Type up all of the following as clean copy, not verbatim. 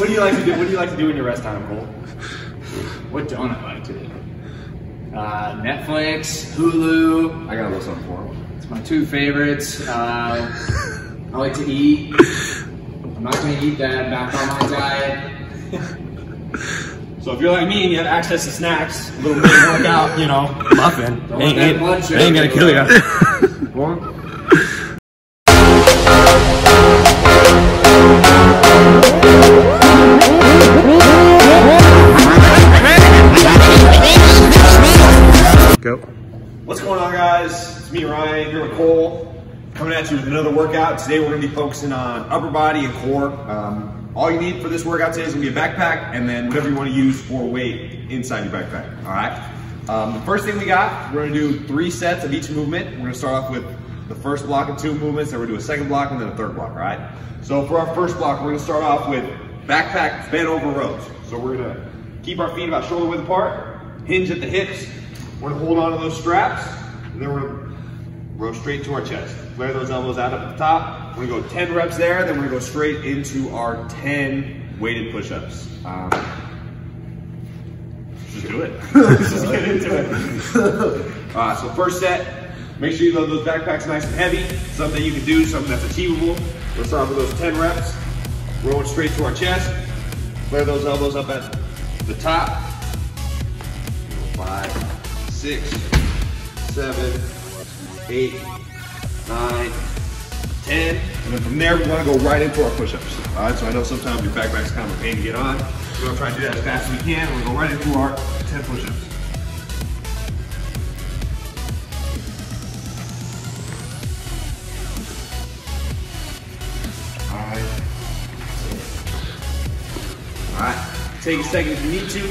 do you like to do? What do you like to do in your rest time, Cole? What don't I like to do? Netflix, Hulu. I got a little something for him. It's my two favorites. I like to eat. I'm not going to eat that. Back on my diet. So if you're like me and you have access to snacks, a little bit of workout, you know, muffin, ain't gonna kill you. Go. What's going on, guys? It's me, Ryan, here with Cole, coming at you with another workout. Today we're gonna be focusing on upper body and core. All you need for this workout today is gonna be a backpack and then whatever you wanna use for weight inside your backpack, all right? The first thing we got, we're gonna do 3 sets of each movement. We're gonna start off with the first block of 2 movements, then we're gonna do a second block and then a third block, all right? So for our first block, we're gonna start off with backpack bent over rows. So we're gonna keep our feet about shoulder width apart, hinge at the hips. We're gonna hold on to those straps, and then we're gonna row straight to our chest. Flare those elbows out up at the top. We're gonna go 10 reps there, then we're gonna go straight into our 10 weighted push-ups. Just do it. Let's just get into it. So first set, make sure you load those backpacks nice and heavy. Something you can do, something that's achievable. We'll start off with those 10 reps. Row it straight to our chest. Flare those elbows up at the top. 5, 6, 7, 8, 9, 10. And then from there, we want to go right into our push-ups. All right, so I know sometimes your backpack's kind of a pain to get on. We're going to try to do that as fast as we can. We're going to go right into our 10 push-ups. All right, take a second if you need to.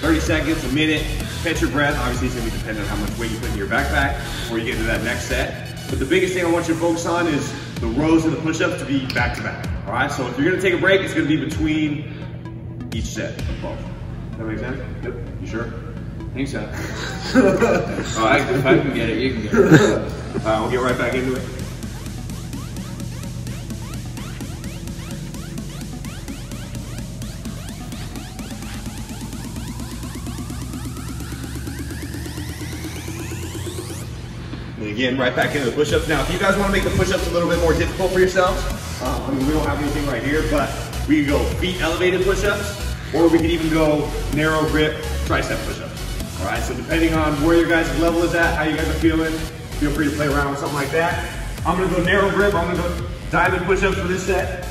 30 seconds, a minute, catch your breath. Obviously, it's gonna be dependent on how much weight you put in your backpack before you get into that next set. But the biggest thing I want you to focus on is the rows and the push-ups to be back to back. All right, so if you're gonna take a break, it's gonna be between each set of both. Does that make sense? Yep. You sure? I think so. All right, if I can get it, you can get it. All right, we'll get right back into it. And again, right back into the push-ups. Now, if you guys want to make the push-ups a little bit more difficult for yourselves, I mean, we don't have anything right here, but we can go feet elevated push-ups, or we can even go narrow grip tricep push-ups. All right, so depending on where your guys' level is at, how you guys are feeling, feel free to play around with something like that. I'm gonna go narrow grip, I'm gonna go diamond push-ups for this set.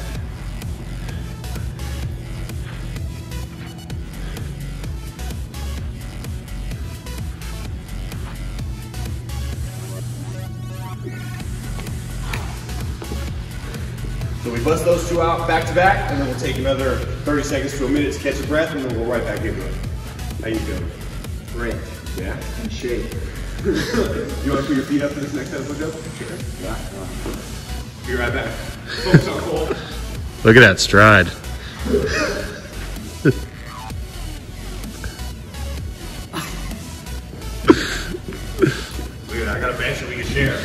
So we bust those 2 out back to back, and then we'll take another 30 seconds to a minute to catch your breath, and then we'll go right back into it. How you feeling? Great. Yeah? In shape. You want to put your feet up for this next set of push-ups? Sure. Yeah. Be right back. Focus on Cole. Look at that stride. Look at that, I got a bench that we can share.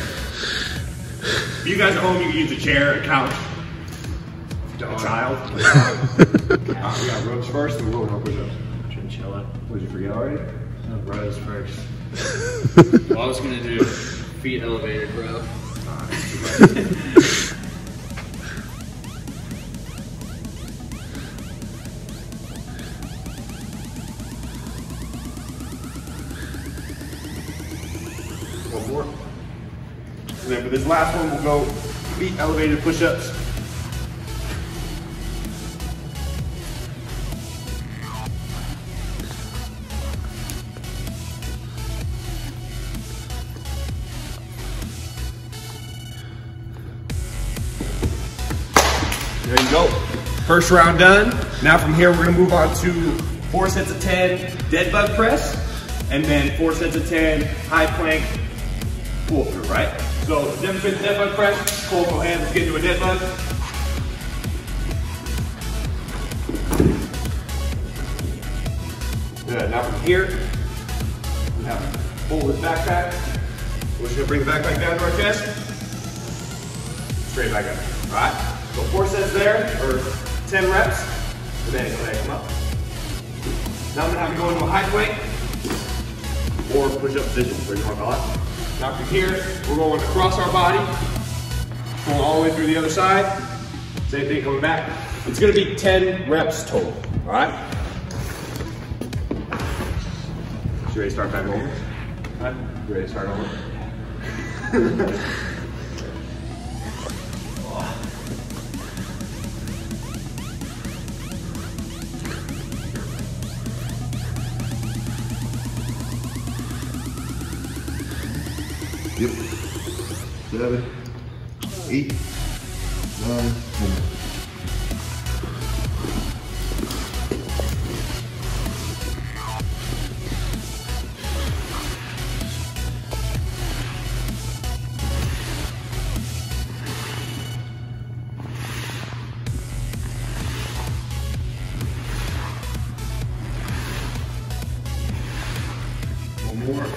If you guys at home, you can use a chair, a couch, a child. We got rows first, and we'll go push-ups. Chinchilla. What, did you forget already? No, rows first. Well, I was gonna do feet elevated, bro. One more. And then for this last one, we'll go feet elevated push-ups. There you go. First round done. Now from here, we're gonna move on to 4 sets of 10 dead bug press, and then 4 sets of 10 high plank pull through, right? So demonstrate the dead bug press. Cole, go ahead, let's get into a dead bug. Good, now from here, we have to pull this backpack. We're just gonna bring the backpack down to our chest. Straight back up, all right? So 4 sets there, or 10 reps. And then go ahead, come up. Now I'm gonna have you go into a high plank or push-up position, whatever you want to call it. Now from here, we're going across our body, going all the way through the other side. Same thing coming back. It's gonna be 10 reps total, all right? So you ready to start back over? All right, you ready to start over? Yep. 7, 8, 9, 10. One more.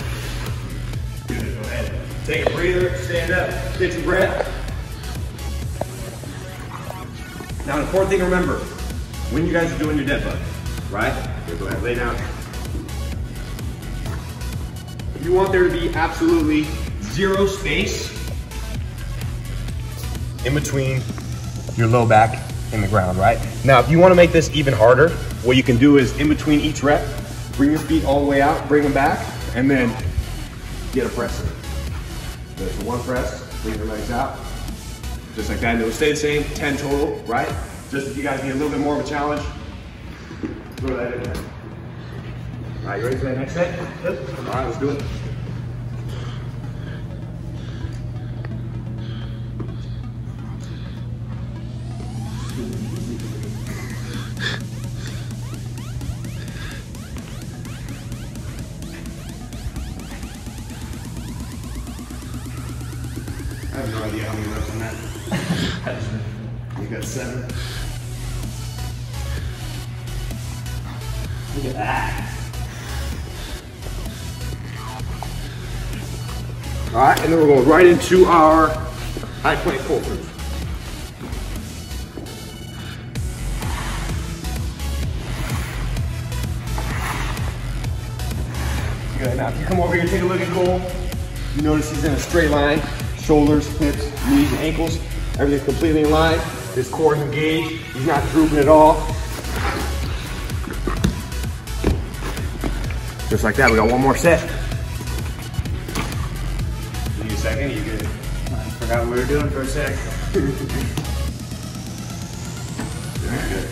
Good, go ahead. Take a breather, stand up, take some breath. Now, an important thing to remember, when you guys are doing your dead bug, right? Okay, go ahead, lay down. You want there to be absolutely zero space in between your low back and the ground, right? Now, if you want to make this even harder, what you can do is in between each rep, bring your feet all the way out, bring them back, and then get a press in. So one press, bring your legs out, just like that, and it'll stay the same, 10 total, right? Just if you guys need a little bit more of a challenge, throw that in there. All right, you ready for that next set? All right, let's do it. I have no idea how many reps on that. You got 7. Look at that. All right, and then we're going right into our high plank pull through. Good, now if you come over here and take a look at Cole, you notice he's in a straight line. Shoulders, hips, knees, and ankles. Everything's completely in line. His core is engaged. He's not drooping at all. Just like that, we got one more set. Give me a second, you good? I forgot what we were doing for a sec. Very good.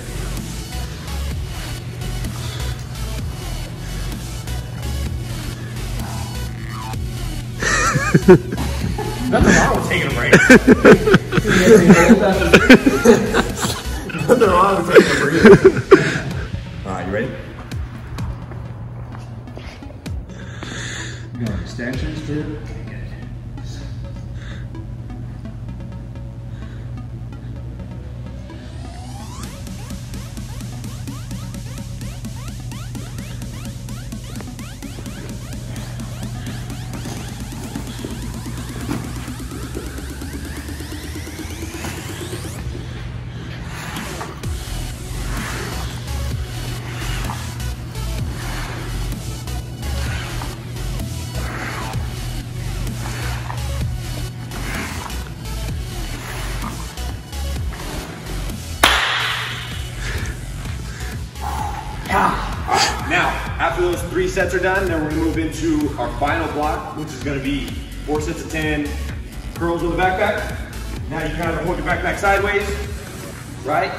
Nothing wrong with taking a break. Nothing wrong with taking a break. All right, you ready? Go extensions too. Now, after those 3 sets are done, then we're gonna move into our final block, which is gonna be 4 sets of 10 curls with a backpack. Now you kind of hold your backpack sideways, right?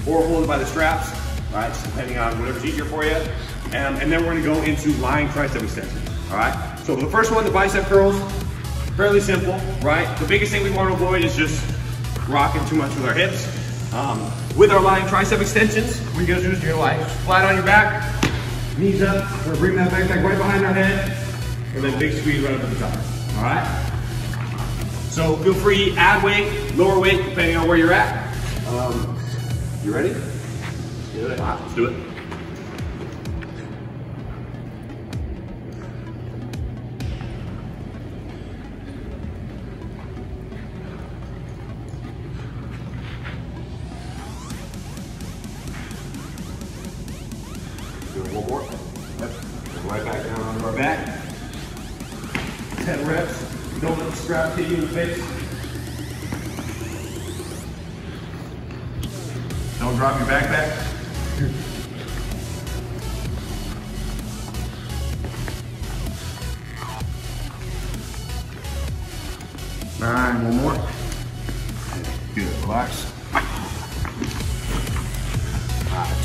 Or hold it by the straps, right? Just depending on whatever's easier for you. And then we're gonna go into lying tricep extensions, all right? So the first one, the bicep curls, fairly simple, right? The biggest thing we want to avoid is just rocking too much with our hips. With our lying tricep extensions, what you're gonna do is you're gonna lie flat on your back, knees up, we're gonna bring that backpack right behind our head, and then big squeeze right up at the top, all right? So feel free, add weight, lower weight, depending on where you're at. You ready? Do it. All right, let's do it. One more. Yep. Right back down onto our back. 10 reps. Don't let the strap hit you in the face. Don't drop your backpack. Nine, one more. Good, relax.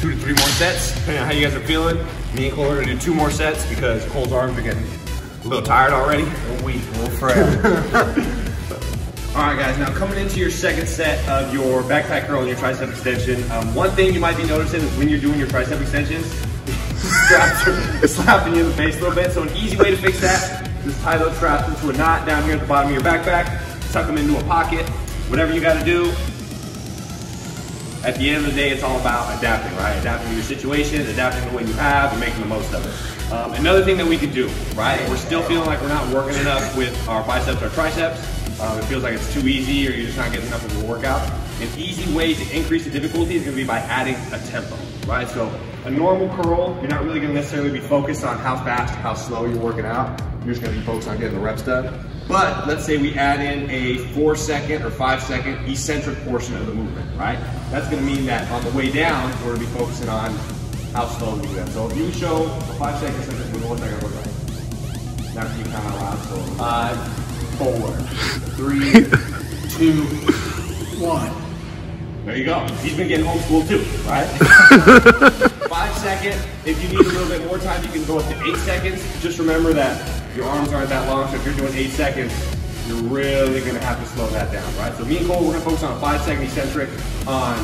2 to 3 more sets, depending on how you guys are feeling. Me and Cole are gonna do 2 more sets because Cole's arms are getting a little tired already. A little weak, a little frail. All right, guys, now coming into your second set of your backpack curl and your tricep extension, one thing you might be noticing is when you're doing your tricep extensions, straps are slapping you in the face a little bit. So an easy way to fix that is tie those straps into a knot down here at the bottom of your backpack, tuck them into a pocket, whatever you gotta do. At the end of the day, it's all about adapting, right? Adapting to your situation, adapting to what you have, and making the most of it. Another thing that we can do, right? If we're still feeling like we're not working enough with our biceps or triceps, it feels like it's too easy or you're just not getting enough of a workout, an easy way to increase the difficulty is gonna be by adding a tempo, right? So a normal curl, you're not really gonna necessarily be focused on how fast or how slow you're working out. You're just gonna be focused on getting the reps done. But let's say we add in a 4-second or 5-second eccentric portion of the movement, right? That's gonna mean that on the way down, we're gonna be focusing on how slow we do that. So if you show a 5-second eccentric movement, what's that gonna look like? Now can you count out loud? So 5, 4, 3, 2, 1. There you go. He's been getting homeschooled too, right? 5 seconds. If you need a little bit more time, you can go up to 8 seconds. Just remember that your arms aren't that long, so if you're doing 8 seconds, you're really gonna have to slow that down, right? So me and Cole, we're gonna focus on a 5-second eccentric on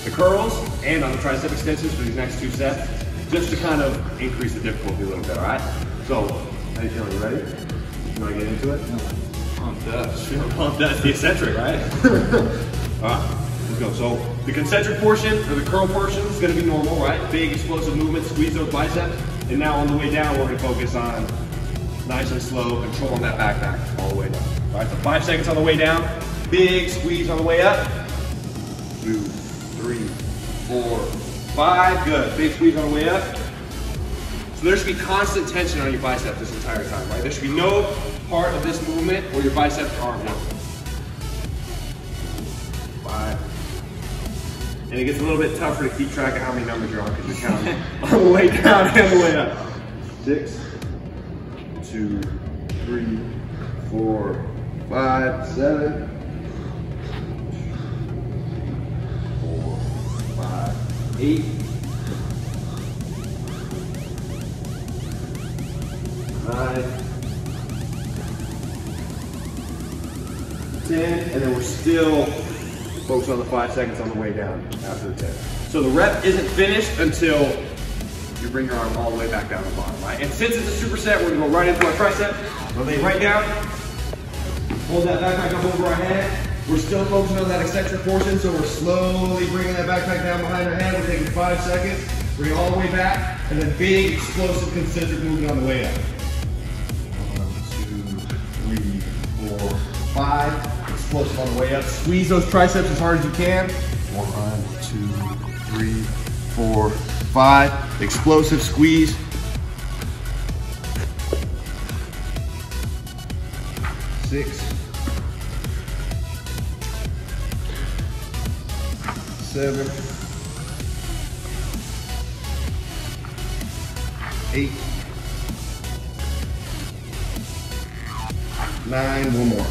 the curls and on the tricep extensions for these next 2 sets, just to kind of increase the difficulty a little bit, all right? So, how you feeling? You ready? You wanna get into it? Pumped up. Pumped up. It's the eccentric, right? All right, let's go. So the concentric portion, or the curl portion, is gonna be normal, right? Big explosive movement, squeeze those biceps. And now on the way down, we're gonna focus on nice and slow, controlling that backpack all the way down. All right, so 5 seconds on the way down, big squeeze on the way up. 2, 3, 4, 5, good. Big squeeze on the way up. So there should be constant tension on your biceps this entire time, right? There should be no part of this movement where your biceps aren't working. 5. And it gets a little bit tougher to keep track of how many numbers you're on because you're counting on the way down and the way up. 6, 2, 3, 4, 5, 7, 4, 5, 8, 9, 10, and then we're still focused on the 5 seconds on the way down after the 10. So the rep isn't finished until you bring your arm all the way back down to the bottom, right? And since it's a superset, we're gonna go right into our tricep. We'll lay right down, hold that backpack up over our head. We're still focusing on that eccentric portion, so we're slowly bringing that backpack down behind our head. We're taking 5 seconds, bring it all the way back, and then big, explosive, concentric movement on the way up. 1, 2, 3, 4, 5. Explosive on the way up. Squeeze those triceps as hard as you can. 1, 2, 3, 4, 5. Explosive squeeze. 6, 7, 8, 9, one more.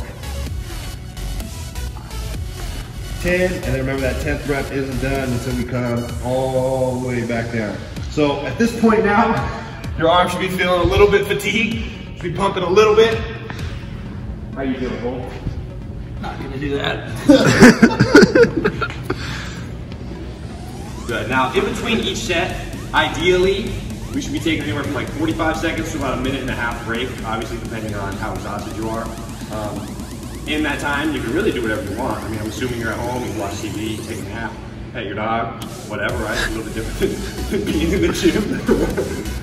10, and then remember that 10th rep isn't done until we come all the way back down. So at this point now, your arm should be feeling a little bit fatigued, should be pumping a little bit. How you feeling, Cole? Not gonna do that. Good. Now, in between each set, ideally, we should be taking anywhere from like 45 seconds to about a 1.5 minute break, obviously depending on how exhausted you are. In that time, you can really do whatever you want. I mean, I'm assuming you're at home, you watch TV, take a nap, pet your dog, whatever, right? It's a little bit different than being in the gym.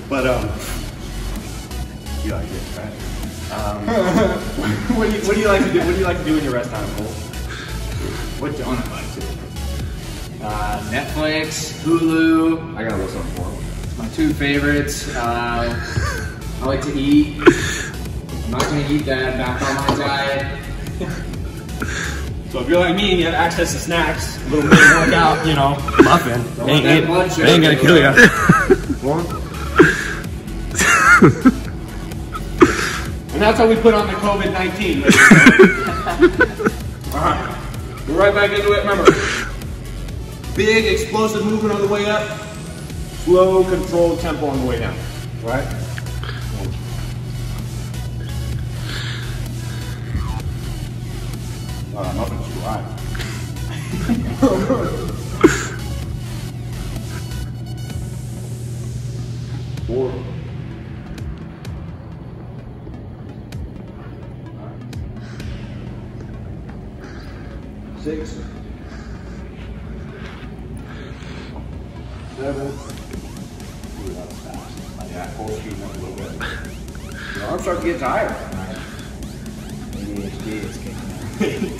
But, you like it, right? What do you like to do? What do you like to do in your rest time, Cole? What don't I like to do? Netflix, Hulu. I got a little something for him. My two favorites. I like to eat. I'm not going to eat that. Back on my diet. So if you're like me and you have access to snacks, a little mini workout, you know, muffin, ain't gonna kill you. And that's how we put on the COVID-19. All right, we're right back into it. Remember, big explosive movement on the way up, slow controlled tempo on the way down, right? Muffin's too high. 4. 6. 7. Ooh, that was fast. Yeah, full speed up a little bit. Your arms start to get tired. ADHD is kicking in.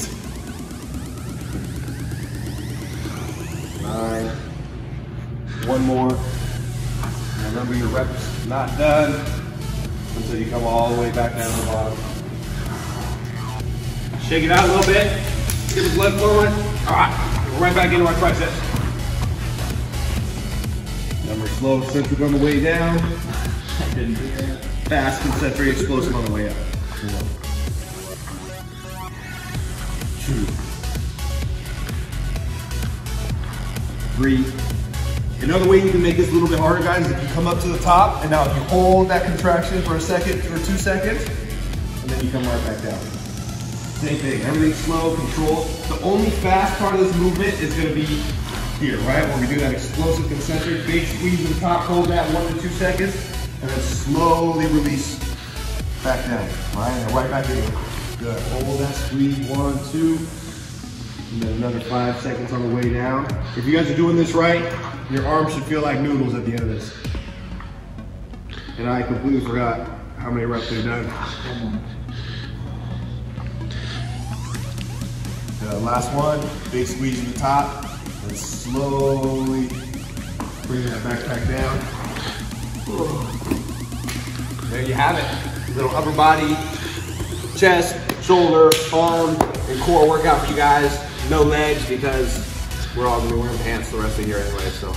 9. 1 more. And remember, your reps not done until you come all the way back down to the bottom. Shake it out a little bit. Get the blood flowing. All right, we're right back into our triceps. Number slow, centric on the way down. I didn't do that. Fast, concentric, explosive on the way up. 2. 3. Another way you can make this a little bit harder, guys, is if you come up to the top, and now if you hold that contraction for a second or 2 seconds, and then you come right back down. Same thing, everything's slow, controlled. The only fast part of this movement is gonna be here, right? Where we do that explosive concentric, big squeeze in the top, hold that 1 to 2 seconds, and then slowly release back down, right? And right back in. Good, hold that squeeze, 1, 2, and then another 5 seconds on the way down. If you guys are doing this right, your arms should feel like noodles at the end of this. And I completely forgot how many reps we've done. Last one, big squeeze in the top, and slowly bring that backpack down. There you have it. Little upper body, chest, shoulder, arm, and core workout for you guys. No legs because we're all gonna be wearing pants the rest of the year anyway, so.